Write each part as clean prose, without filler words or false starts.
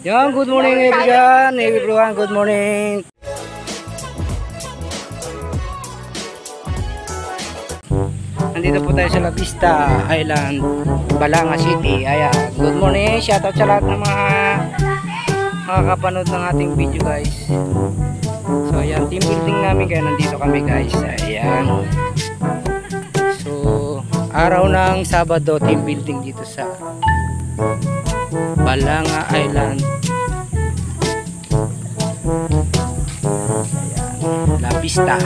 Yan, good morning everyone, good morning. Nandito po tayo sa La Vista Island, Balanga City. Ayan, good morning, shoutout sa lahat ng mga makakapanood ng ating video guys. So ayan, team building namin kaya nandito kami guys. Ayan. So araw ng Sabado, team building dito sa Balanga Island. Ayan, La Vista.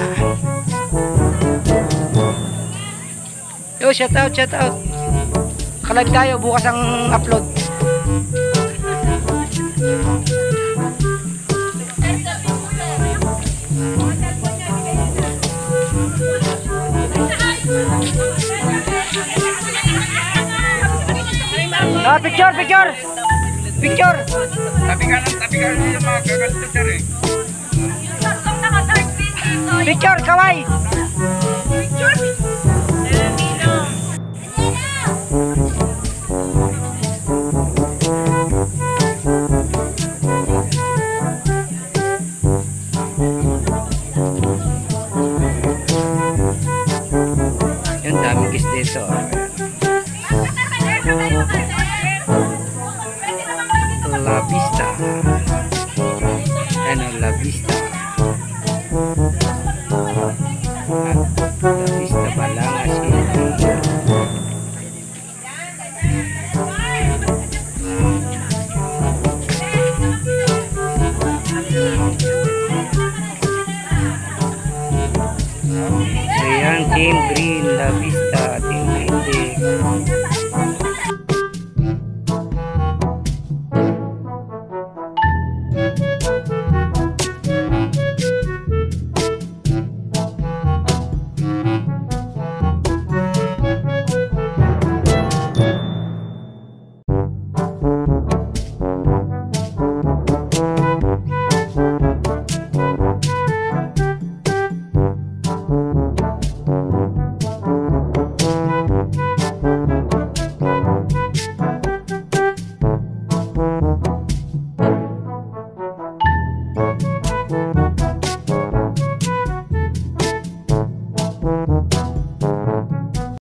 Yo, shout out. Ka-live tayo, bukas ang upload. Ah, picture. Tabi ka yung mga gaganto sir eh. Picture, kaway. Yung daming guys dito. La Vista. Ano, La Vista. La Vista Balanga City. Ayan, Team Green, La Vista, Team Green.